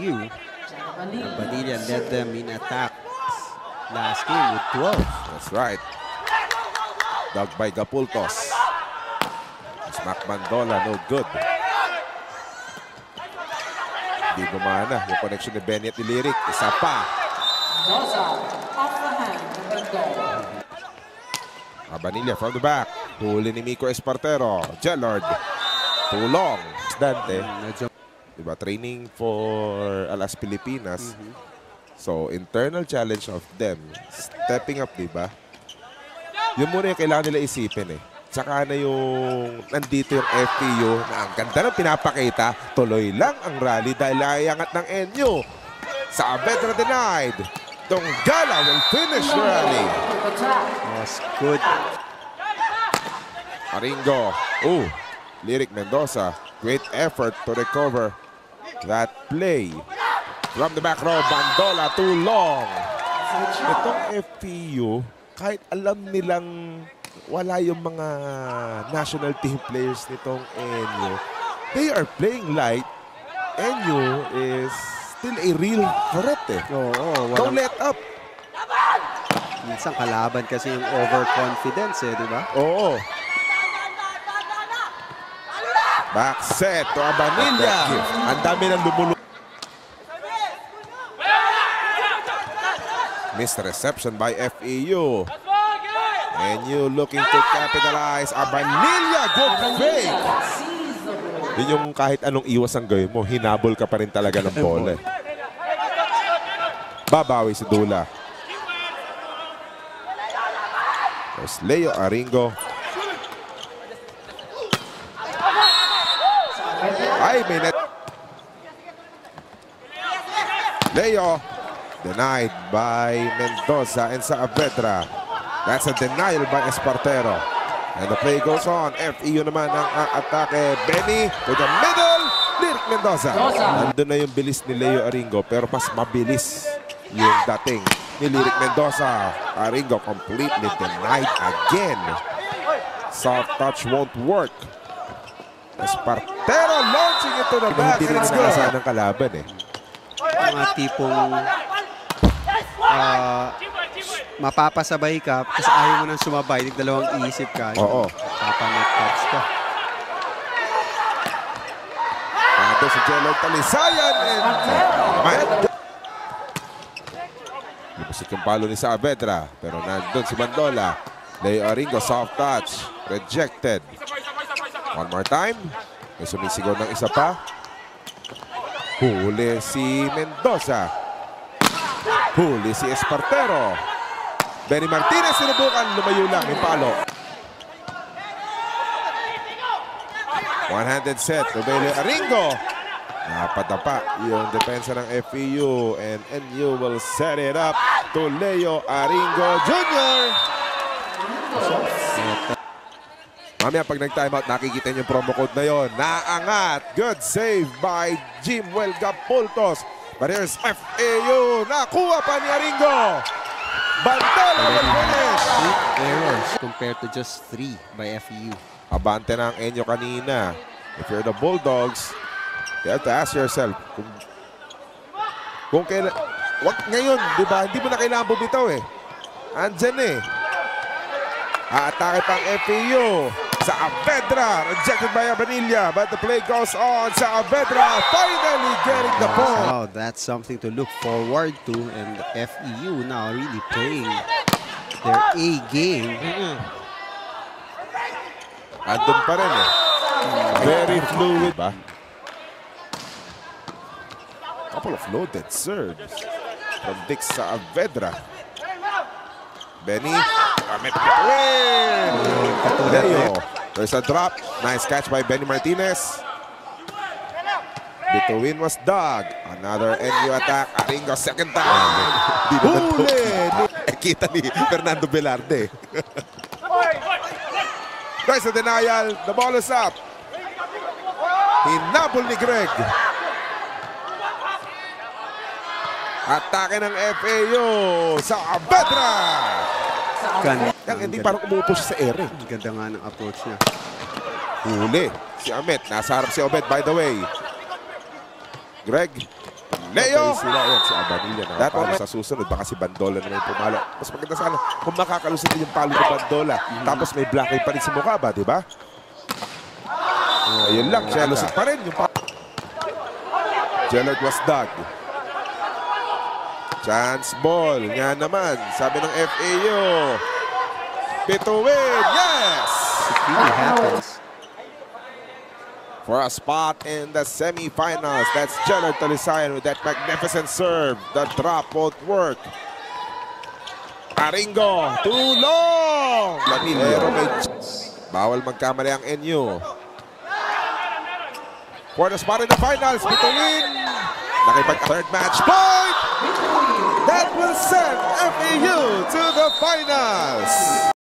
FEU. Padilla led them in attack last game with 12. That's right. Dug by Gapultos. Smack Bandola, no good. Hindi gumana yung connection ni Benny at ni Lyric. Isa pa. Abanilla from the back. Huli ni Miko Espartero. Jellard. Tulong. Dante. Diba, training for Alas Pilipinas. So, internal challenge of them. Stepping up, diba? Yun muna yung kailangan nila isipin eh. Tsaka na yung nandito yung FEU na ang ganda ng pinapakita. Tuloy lang ang rally dahil ayayangat ng NU. Saavedra denied. Donggala will finish the rally. Was good. Aringo. Lyric Mendoza. Great effort to recover that play. From the back row, Bandola, too long. Itong FEU, kahit alam nilang wala yung mga national team players nitong NU, they are playing light. NU is still a real threat eh. Don't let up. Minsan kalaban kasi yung overconfidence eh, di ba? Oo. Back set to Abanilla. Ang dami ng lumulong. Missed reception by FEU. NU looking to capitalize. Abanilla, good fake. Yun yung kahit anong iwas ang gawin mo, hinabol ka pa rin talaga ng bola. Babawi si Dula. There's Leo Aringo. Ay, may net. Leo. Denied by Mendoza and Saavedra. That's a denial by Espartero. And the play goes on. FEU naman ang atake. Benny to the middle. Lyric Mendoza. Nandun na yung bilis ni Leo Aringo pero mas mabilis yung dating ni Lyric Mendoza. Aringo completely denied again. Soft touch won't work. Espartero launching it to the back. Hindi rin nakasahan ng kalaban eh. Mga tipong mapapasabay ka kasi ayaw mo nang sumabay, dalawang isip ka. Oo. Papanet-touch ka. Ando si Jello Talisayan and Lumusik yung palo ni Saavedra pero nandun si Bandola. Leo Aringo, soft touch. Rejected. One more time. May sumisigaw ng isa pa. Huli si Mendoza. Huli si Espartero. Benny Martinez sinubukan, lumayo lang yung palo. One-handed set to Leo Aringo. Napatapa yung depensa ng FEU and NU will set it up to Leo Aringo Jr. Mamaya pag nag-timeout, nakikita niyo yung promo code na yon. Naangat. Good save by Jimwell Gapultos. But here's FEU. Nakuha pa ni Aringo. Bandola will finish. 8 errors compared to just 3 by FEU. Abante na ang Enyo kanina. If you're the Bulldogs, you have to ask yourself kung kailan. Wag ngayon, di ba? Hindi mo na kailangan bumitaw eh. Andyan eh. Aatake pang FEU. Saavedra, rejected by Abanilla, but the play goes on. Saavedra finally getting the ball. Wow, that's something to look forward to, and the FEU now really playing their A game. Andun pa rin eh. Very fluid. Couple of loaded serves from Dick Saavedra. Benny. Leo. There's a drop. Nice catch by Benny Martinez. Bituin was dug. Another NU attack. Aringo second time. Huli! Kita ni Fernando Velarde. There's a denial. The ball is up. Hinabol ni Greg. Atake ng FEU. Saavedra. Hindi parang umuupo siya sa ere. Ganda nga ng approach niya. Huli. Si Amet. Nasa harap si Obed by the way. Greg. Leo! Sila, yan, si Abanilla nakapalo sa susunod. Baka si Bandola naman yung pumalo. Mas maganda sana kung makakalusot din yung palo ni Bandola. Tapos may black eye pa rin si Mukaba, di ba? Ayun lang, siya lusot pa rin yung palo. Jellard was dug. Chance ball. Nga naman, sabi ng FAU. Bituin, yes! It really happens. For a spot in the semifinals, that's Jellard Talisayan with that magnificent serve. The drop won't work. Aringo, too long! Pero may bawal magkamali ang NU. For the spot in the finals, Bituin. Nakipag-third match point! That will send FAU to the finals!